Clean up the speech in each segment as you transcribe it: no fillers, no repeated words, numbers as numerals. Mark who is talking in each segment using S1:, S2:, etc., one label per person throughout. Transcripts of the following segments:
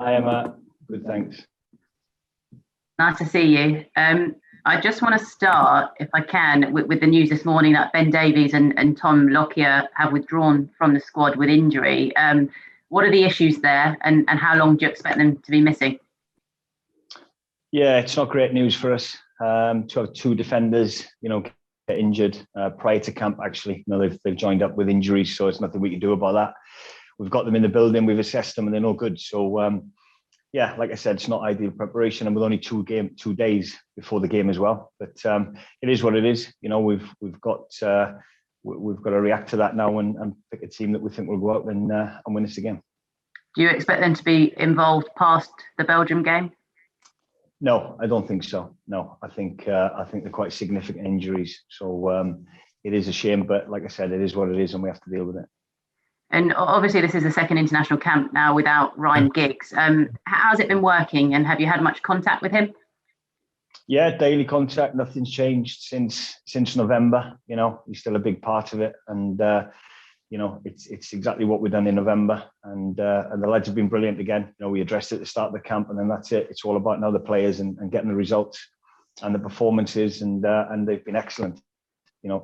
S1: Hi, Emma. Good, thanks.
S2: Nice to see you. I just want to start, if I can, with the news this morning that Ben Davies and Tom Lockyer have withdrawn from the squad with injury. What are the issues there, and how long do you expect them to be missing?
S1: Yeah, it's not great news for us to have two defenders, get injured prior to camp. Actually, they've joined up with injuries, so it's nothing we can do about that. We've got them in the building, we've assessed them, and they're no good. So yeah, like I said, it's not ideal preparation, and with only 2 days before the game as well. But it is what it is. We've got to react to that now and pick a team that we think will go out and win this again.
S2: Do you expect them to be involved past the Belgium game?
S1: No, I don't think so. No, I think they're quite significant injuries. So it is a shame, but like I said, it is what it is, and we have to deal with it.
S2: And obviously, this is the second international camp now without Ryan Giggs. How's it been working, and have you had much contact with him?
S1: Yeah, daily contact. Nothing's changed since November. He's still a big part of it, and it's exactly what we've done in November. And the lads have been brilliant again. We addressed it at the start of the camp, and then that's it. It's all about now the players and getting the results and the performances, and they've been excellent.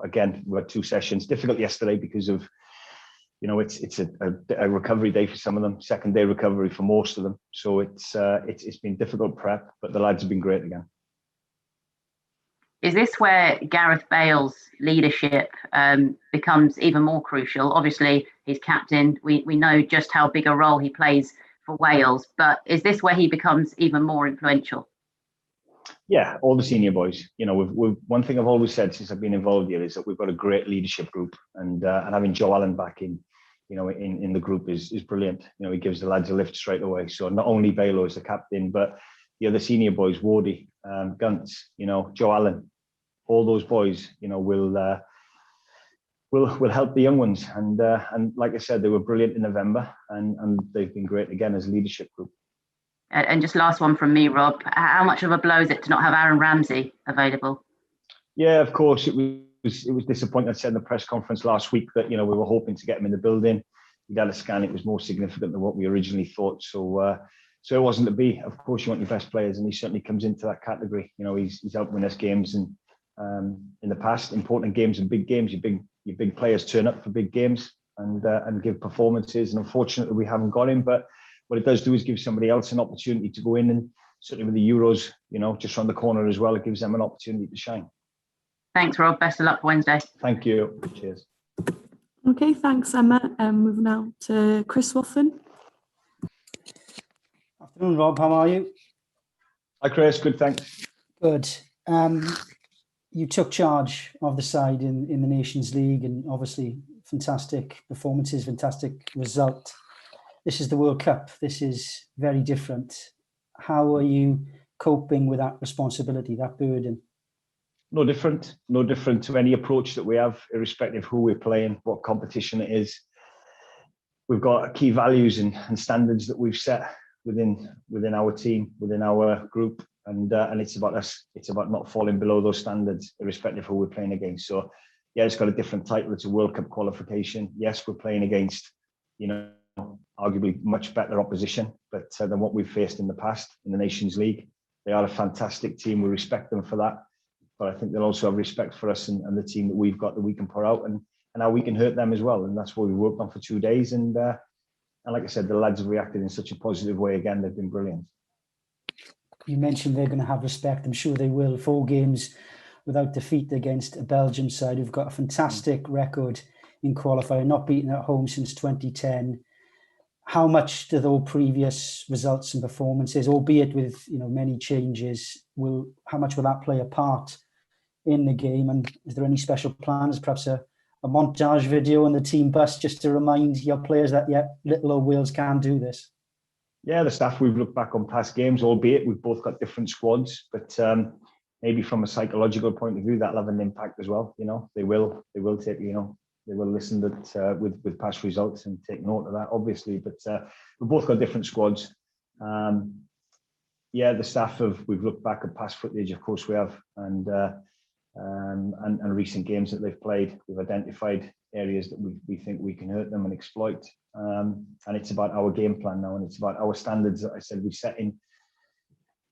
S1: Again, we had 2 sessions. Difficult yesterday because of it's a recovery day for some of them, second day recovery for most of them. So it's been difficult prep, but the lads have been great again.
S2: Is this where Gareth Bale's leadership becomes even more crucial? Obviously, he's captain. We know just how big a role he plays for Wales, but is this where he becomes even more influential? Yeah,
S1: all the senior boys. One thing I've always said since I've been involved here is that we've got a great leadership group, and having Joe Allen back in the group is brilliant. He gives the lads a lift straight away. So not only Balo is the captain, but the other senior boys, Wardy, Gunts, Joe Allen, all those boys, will help the young ones. And like I said, they were brilliant in November, and they've been great again as a leadership group.
S2: And just last one from me, Rob. How much of a blow is it to not have Aaron Ramsey available?
S1: Yeah, of course. It was disappointing. I said in the press conference last week that we were hoping to get him in the building. We had a scan. It was more significant than what we originally thought. So it wasn't to be. Of course, you want your best players, and he certainly comes into that category. He's helped win us games, and in the past, important games and big games, your big players turn up for big games and give performances. And unfortunately, we haven't got him. But what it does do is give somebody else an opportunity to go in, and certainly with the Euros, just around the corner as well, it gives them an opportunity to shine.
S2: Thanks, Rob. Best of luck for Wednesday.
S1: Thank you. Cheers.
S3: Okay, thanks, Emma. Moving now to Chris Wathen.
S4: Afternoon, Rob. How are you?
S1: Hi, Chris. Good, thanks.
S4: Good. You took charge of the side in the Nations League, and obviously fantastic performances, fantastic result. This is the World Cup. This is very different. How are you coping with that responsibility, that burden?
S1: No different to any approach that we have, irrespective of who we're playing, what competition it is. We've got key values and standards that we've set within our team, within our group, and it's about us. It's about not falling below those standards, irrespective of who we're playing against. So, yeah, it's got a different title. It's a World Cup qualification. Yes, we're playing against, arguably much better opposition, but than what we've faced in the past in the Nations League. They are a fantastic team. We respect them for that. But I think they'll also have respect for us and the team that we've got that we can put out and how we can hurt them as well. And that's what we worked on for 2 days. And like I said, the lads have reacted in such a positive way again. They've been brilliant.
S4: You mentioned they're going to have respect. I'm sure they will. 4 games without defeat against a Belgium side who've got a fantastic record in qualifying, not beaten at home since 2010. How much do those previous results and performances, albeit with many changes, how much will that play a part in the game? And is there any special plans, perhaps a montage video on the team bus just to remind your players that, yeah, little old Wales can do this?
S1: Yeah, the staff, we've looked back on past games, albeit we've both got different squads, but maybe from a psychological point of view, that'll have an impact as well. They will take, they will listen that with past results and take note of that, obviously. But we've both got different squads. Yeah, the staff we've looked back at past footage, of course we have, and recent games that they've played. We've identified areas that we think we can hurt them and exploit. And it's about our game plan now, and it's about our standards that I said we set in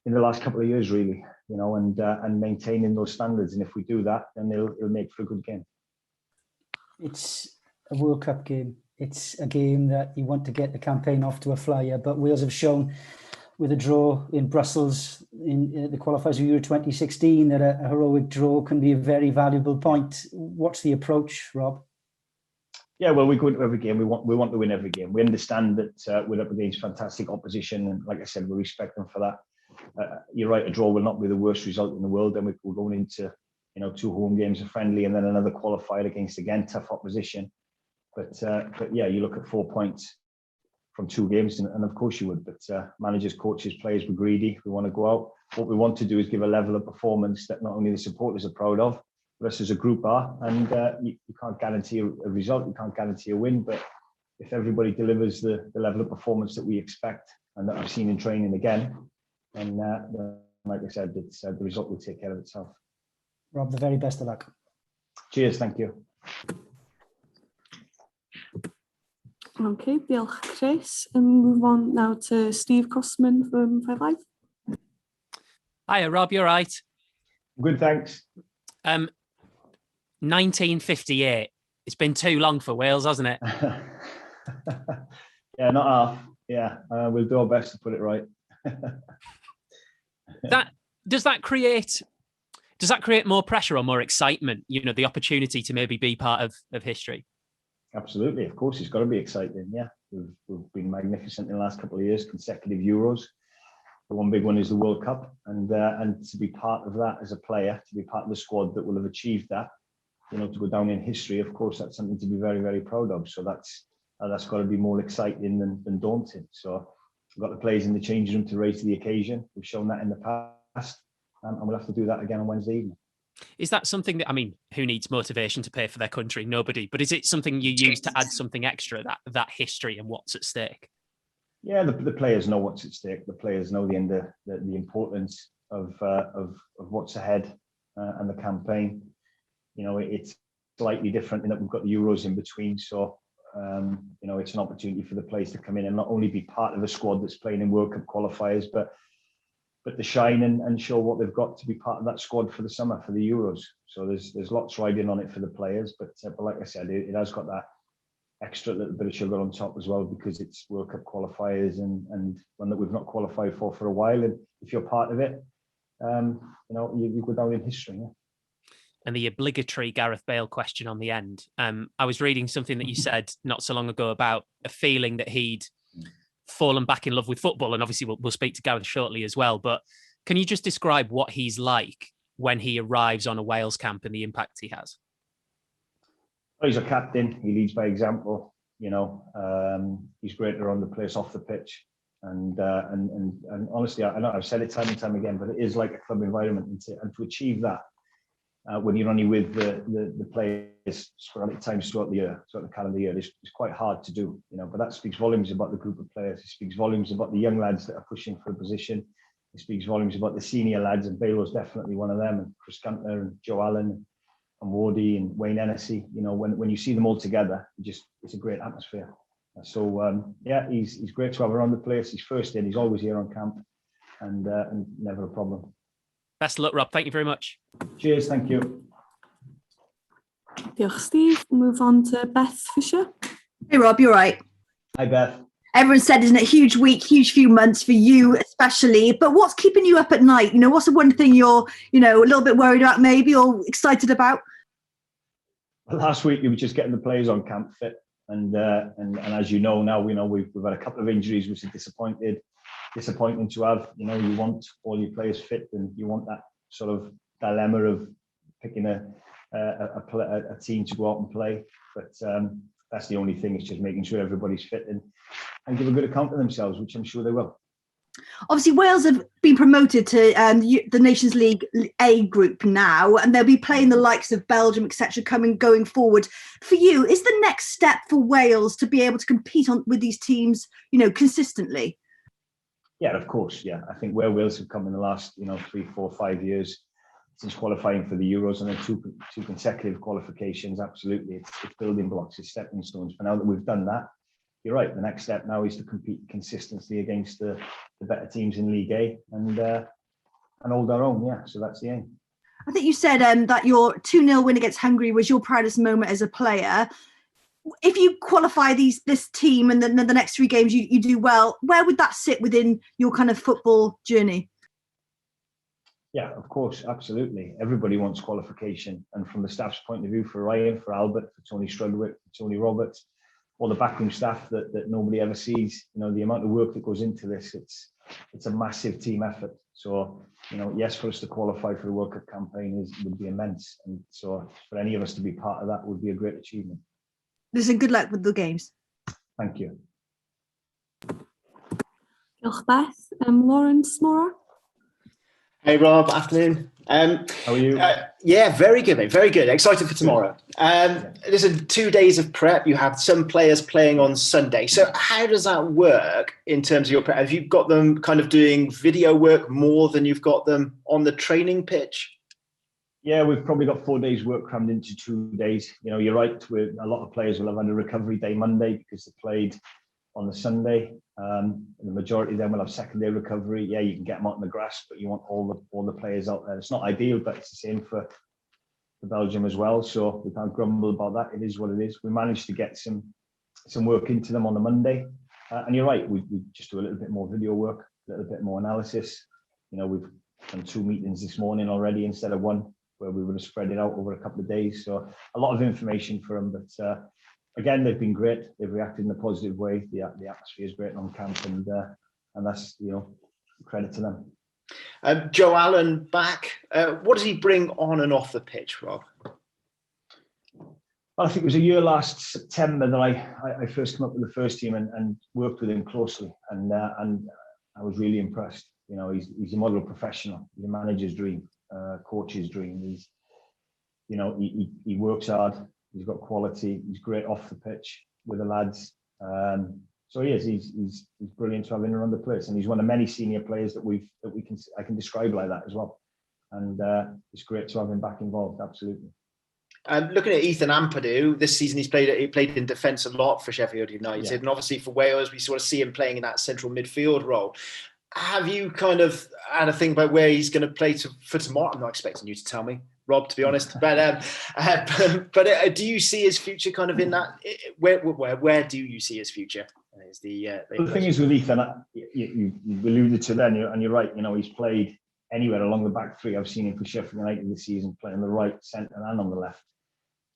S1: the last couple of years, really, and maintaining those standards. And if we do that, then it'll make for a good game. It's
S4: a World Cup game. It's a game that you want to get the campaign off to a flyer, but Wales have shown with a draw in Brussels in the qualifiers of Euro 2016 that a heroic draw can be a very valuable point. What's the approach, Rob?
S1: Yeah, well, we go into every game. We want to win every game. We understand that we're up against fantastic opposition, and like I said, we respect them for that. You're right, a draw will not be the worst result in the world, and we're going into 2 home games, a friendly, and then another qualifier against, again, tough opposition. But yeah, you look at 4 points from 2 games, and of course you would. But managers, coaches, players, we're greedy. We want to go out. What we want to do is give a level of performance that not only the supporters are proud of, but us as a group are. And you can't guarantee a result. You can't guarantee a win. But if everybody delivers the level of performance that we expect and that I've seen in training again, then like I said, the result will take care of itself.
S4: Rob, the very best of luck.
S1: Cheers, thank you.
S3: Okay, diolch Chris. And move on now to Steve Crossman from Five Live.
S5: Hiya, Rob, you all right?
S1: Good, thanks.
S5: 1958. It's been too long for Wales, hasn't it?
S1: Yeah, not half. Yeah, we'll do our best to put it right.
S5: Does that create more pressure or more excitement? The opportunity to maybe be part of history. Absolutely,
S1: of course, it's got to be exciting. Yeah, we've been magnificent in the last couple of years, consecutive Euros. The one big one is the World Cup, and to be part of that as a player, to be part of the squad that will have achieved that, to go down in history. Of course, that's something to be very, very proud of. So that's got to be more exciting than daunting. So we've got the players in the changing room to raise to the occasion. We've shown that in the past, and we'll have to do that again on Wednesday evening.
S5: Is that something that, who needs motivation to play for their country? Nobody. But is it something you use to add something extra, that history and what's at stake? Yeah, the players know what's at stake. The players know the importance of what's ahead and the campaign. It's slightly different in that we've got the Euros in between. So, it's an opportunity for the players to come in and not only be part of a squad that's playing in World Cup qualifiers, but to shine and show what they've got to be part of that squad for the summer, for the Euros. So there's lots riding on it for the players. But like I said, it has got that extra little bit of sugar on top as well, because it's World Cup qualifiers and one that we've not qualified for a while. And if you're part of it, you go down in history. Yeah? And the obligatory Gareth Bale question on the end. I was reading something that you said not so long ago about a feeling that he'd fallen back in love with football, and obviously we'll speak to Gareth shortly as well. But can you just describe what he's like when he arrives on a Wales camp and the impact he has? Well, he's a captain. He leads by example. He's great to run the place off the pitch, and honestly, I know I've said it time and time again, but it is like a club environment, and to achieve that when you're only with the players sporadic times throughout the calendar year, it's quite hard to do. But that speaks volumes about the group of players. It speaks volumes about the young lads that are pushing for a position. It speaks volumes about the senior lads, and Bale was definitely one of them, and Chris Gunter and Joe Allen and Wardy and Wayne Hennessy. When you see them all together, it's a great atmosphere. So yeah, he's great to have around the place. He's first in. He's always here on camp, and never a problem. Best of luck, Rob. Thank you very much. Cheers. Thank you.
S3: Diolch, Steve. Move on to Beth Fisher.
S6: Hey, Rob, you're right.
S1: Hi, Beth.
S6: Everyone said, isn't it, a huge week, huge few months for you especially, but what's keeping you up at night? What's the one thing you're, a little bit worried about maybe, or excited about?
S1: Well, last week we were just getting the players on camp fit, and as you know now, we've had a couple of injuries, which is disappointing to have. You want all your players fit, and you want that sort of dilemma of picking a team to go out and play. But that's the only thing. It's just making sure everybody's fit and give a good account of themselves, which I'm sure they will.
S6: Obviously, Wales have been promoted to the Nations League A group now, and they'll be playing the likes of Belgium, etc., going forward. For you, is the next step for Wales to be able to compete with these teams, consistently?
S1: Yeah, of course. Yeah, I think where Wales have come in the last, 3, 4, 5 years since qualifying for the Euros, and then two consecutive qualifications. Absolutely, it's building blocks, it's stepping stones. But now that we've done that, you're right. The next step now is to compete consistently against the better teams in League A and hold our own. Yeah, so that's the aim.
S6: I think you said that your 2-0 win against Hungary was your proudest moment as a player. If you qualify this team and then the next 3 games you do well, where would that sit within your kind of football journey?
S1: Yeah, of course, absolutely. Everybody wants qualification, and from the staff's point of view, for Ryan, for Albert, for Tony Strudwick, for Tony Roberts, all the backroom staff that nobody ever sees, you know, the amount of work that goes into this, it's a massive team effort. So, you know, yes, for us to qualify for the World Cup campaign would be immense, and so for any of us to be part of that would be a great achievement.
S6: Listen, good luck with the games.
S1: Thank you.
S3: Diolch Beth. Lawrence Mora.
S7: Hey Rob, afternoon.
S1: How are you?
S7: Yeah, very good, mate. Very good. Excited for tomorrow. Listen, 2 days of prep. You have some players playing on Sunday. So how does that work in terms of your prep? Have you got them kind of doing video work more than you've got them on the training pitch?
S1: Yeah, we've probably got 4 days work crammed into 2 days. You know, you're right. A lot of players will have had a recovery day Monday because they played on the Sunday. The majority of them will have second day recovery. Yeah, you can get them out in the grass, but you want all the players out there. It's not ideal, but it's the same for Belgium as well. So we can't grumble about that. It is what it is. We managed to get some work into them on the Monday, and you're right. We just do a little bit more video work, a little bit more analysis. You know, we've done 2 meetings this morning already instead of 1, where we would have spread it out over a couple of days. So a lot of information for them, but. Again, they've been great. They've reacted in a positive way. The atmosphere is great on camp, and that's, you know, credit to them.
S7: Joe Allen back. What does he bring on and off the pitch, Rob?
S1: Well, I think it was a year last September that I first came up with the first team and worked with him closely, and I was really impressed. You know, he's a model professional. He's a manager's dream, coach's dream. He's, you know, he works hard. He's got quality. He's great off the pitch with the lads. So he is. He's brilliant to have in around the place, and he's one of many senior players that I can describe like that as well. And it's great to have him back involved. Absolutely.
S7: Looking at Ethan Ampadu, this season he played in defence a lot for Sheffield United, and obviously for Wales we sort of see him playing in that central midfield role. Have you kind of had a think about where he's going to play for tomorrow? I'm not expecting you to tell me, Rob, to be honest. But do you see his future kind of in that? Where do you see his future? Is the
S1: thing is with Ethan, you alluded to then, and you're right. You know, he's played anywhere along the back three. I've seen him for Sheffield United this season, playing the right, centre, and on the left.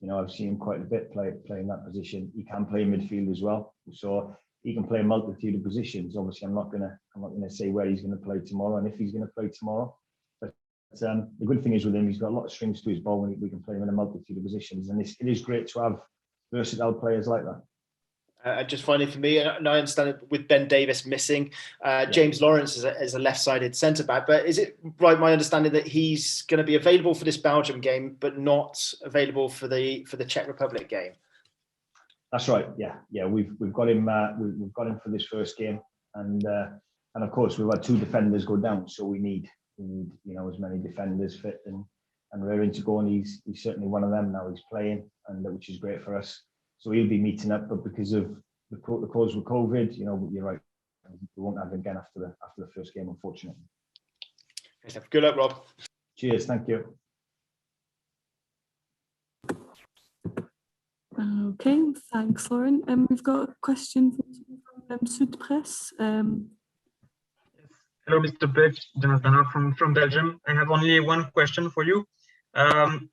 S1: You know, I've seen him quite a bit playing that position. He can play midfield as well, so he can play a multitude of positions. Obviously, I'm not gonna say where he's going to play tomorrow and if he's going to play tomorrow. But the good thing is with him, he's got a lot of strings to his bow, and we can play him in a multitude of positions. And it is great to have versatile players like that.
S7: Just finally for me, and I understand it with Ben Davis missing, James Lawrence is a left-sided centre-back, but is it right, my understanding, that he's going to be available for this Belgium game, but not available for the Czech Republic game?
S1: That's right. Yeah. We've got him. We've got him for this first game, and of course we've had 2 defenders go down, so we need you know, as many defenders fit and raring to go, and he's certainly one of them now. He's playing, and which is great for us. So he'll be meeting up, but because of the protocols with COVID, you know, you're right. We won't have him again after the first game, unfortunately.
S7: Good luck, Rob.
S1: Cheers. Thank you.
S3: Okay, thanks, Lauren. We've got a question from Sud Press.
S8: Hello, Mr. Pitch, Jonathan from Belgium. I have only one question for you.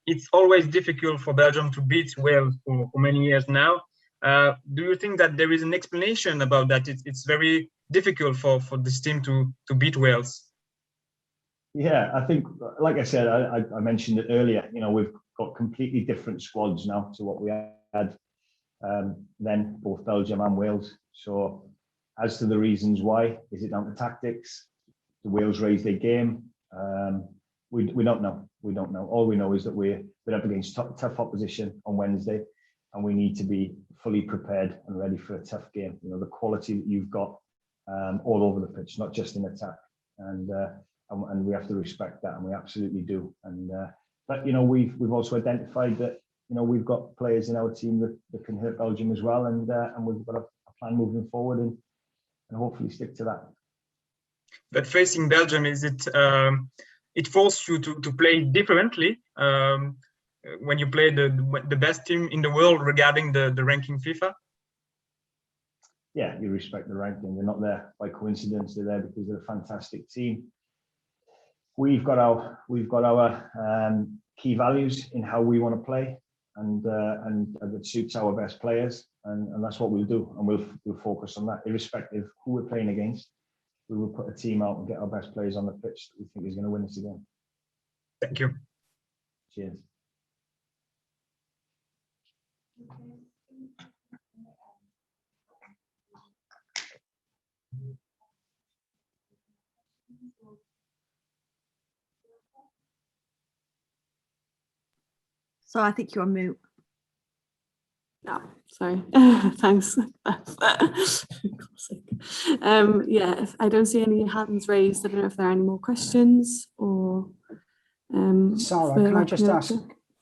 S8: It's always difficult for Belgium to beat Wales for many years now. Do you think that there is an explanation about that? It's very difficult for this team to beat Wales.
S1: Yeah, I think, like I said, I mentioned it earlier, you know, we've got completely different squads now to what we had then, both Belgium and Wales. So as to the reasons why, is it down to tactics? The Wales raise their game? We don't know. We don't know. All we know is that we're up against tough opposition on Wednesday, and we need to be fully prepared and ready for a tough game. You know, the quality that you've got all over the pitch, not just in attack. And and we have to respect that, and we absolutely do. And but you know, we've also identified that, you know, we've got players in our team that can hurt Belgium as well, and we've got a plan moving forward, and hopefully stick to that.
S8: But facing Belgium, is it it forced you to play differently when you play the best team in the world regarding the ranking FIFA?
S1: Yeah, you respect the ranking. They're not there by coincidence. They're there because they're a fantastic team. We've got our key values in how we want to play, and that suits our best players, and that's what we'll do, and we'll focus on that, irrespective of who we're playing against. We will put a team out and get our best players on the pitch that we think is going to win us again.
S8: Thank you.
S1: Cheers.
S6: So I think you're on mute.
S3: No, sorry. Thanks. Yeah, I don't see any hands raised. I don't know if there are any more questions or.
S4: Sarah, can I just ask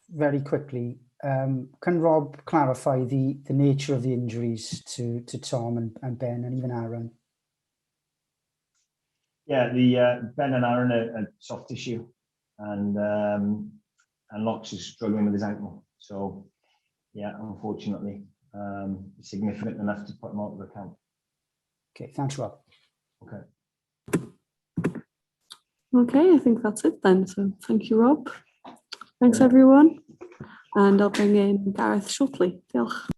S4: very quickly? Can Rob clarify the nature of the injuries to Tom and Ben and even Aaron?
S1: Yeah, the Ben and Aaron are soft tissue, and Locks is struggling with his ankle. So, yeah, unfortunately, significant enough to put him out of the camp.
S4: Okay, thanks, Rob.
S1: Okay.
S3: Okay, I think that's it then. So thank you, Rob. Thanks, everyone. And I'll bring in Gareth shortly. Diolch.